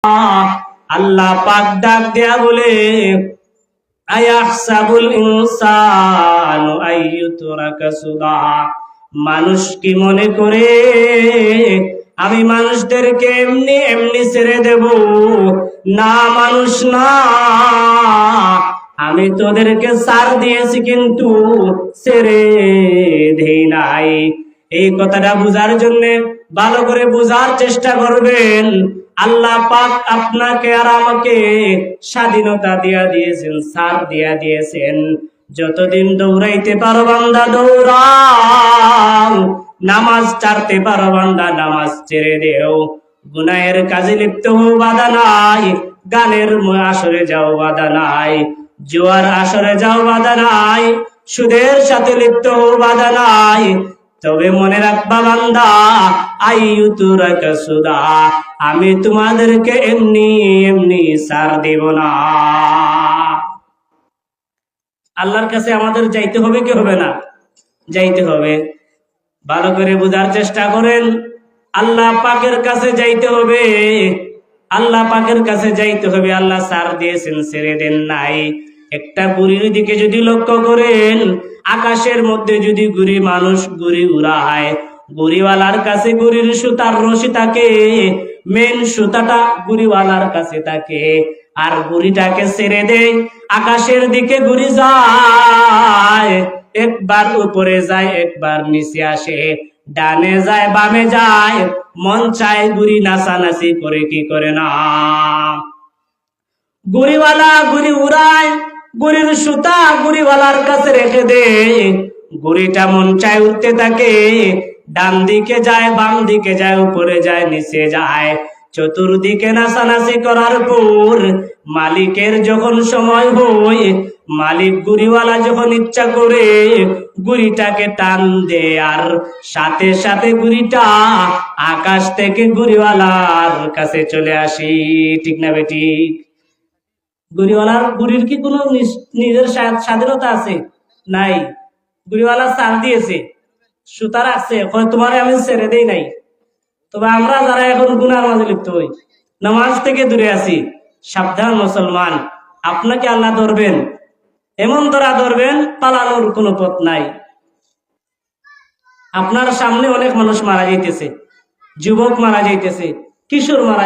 আল্লাহ পাক ডাক দেয়া বলে, আয়াহসাবুল ইনসানু আইয়ুতরাকা সুদা, মানুষ কি মনে করে আমি মানুষদেরকে এমনি এমনি ছেড়ে দেব? না, মানুষ না, আমি তোদেরকে ছাড় দিয়েছি কিন্তু ছেড়ে দেই নাই। এই কথাটা বুঝার জন্য ভালো করে বুঝার চেষ্টা করবেন। আল্লাহ পাক আপনাকে আর আমাকে স্বাধীনতা দিয়া দিয়েছেন, ছাড় দিয়া দিয়েছেন। যতদিন দৌড়াইতে পারো বান্দা দৌড়াও, নামাজ ছাড়তে পারো বান্দা নামাজ ছেড়ে দেও, গুনাহের কাজে লিপ্ত হও বাধা নাই, গানের আসরে যাও বাধা নাই, জুয়ার আসরে যাও বাধা নাই, সুদের সাথে লিপ্ত হও বাধা নাই। তবে মনে রাখবা বান্দা, আইয়ুতরাকা সুদা, আমি তোমাদেরকে এমনি এমনি ছাড় দেব না। আল্লাহর কাছে আমাদের যাইতে হবে কি হবে না? যাইতে হবে। ভালো করে বোঝার চেষ্টা করেন। আল্লাহ পাকের কাছে যাইতে হবে, আল্লাহ পাকের কাছে যাইতে হবে। আল্লাহ ছাড় দিয়েছেন, ছেড়ে দেন নাই। একটা গুড়ির দিকে যদি লক্ষ্য করেন, আকাশের মধ্যে যদি মানুষ গুড়ি উড়ায়, গুড়িওয়ালার কাছে গুড়ির সুতার রশি থাকে, মেন সুতাটা গুড়িওয়ালার কাছে থাকে, আর গুড়িটাকে ছেড়ে দেয়, আকাশের দিকে গুড়ি যায়, একবার উপরে যায় একবার নিচে আসে, ডানে যায় বামে যায়, মন চায় গুড়ি নাচানাচি করে কি করে না। গুড়িওয়ালা গুড়ি উড়ায়, গুড়ির সুতা গুড়িওয়ালার কাছে রেখে দে, গুড়িটা মন চায় উঠতে থাকে, ডান দিকে যায় বাম দিকে যায় উপরে যায় নিচে যায়, চতুর্দিকে নাচানাচি করার পর মালিকের যখন সময় হয়, মালিক গুড়িওয়ালা যখন ইচ্ছা করে গুড়িটাকে টান দে, আর সাথে সাথে গুড়িটা আকাশ থেকে গুড়িওয়ালার কাছে চলে আসি। ঠিক না বেঠিক? গুড়ির কি কোনো নিজের স্বাধীনতা আছে? নাই। গুড়িওয়ালা ছাড় দিয়েছে, সুতা রাখছে, তোমার আমি ছেড়ে দেই নাই। তবে আমরা যারা এখন গুনার মাঝে লিপ্ত হই, নামাজ থেকে দূরে আছি, সাবধান মুসলমান, আপনাকে আল্লাহ ধরবেন, এমন ধরবেন পালানোর কোনো পথ নাই। আপনার সামনে অনেক মানুষ মারা যাইতেছে, যুবক মারা যাইতেছে, কিশোর মারা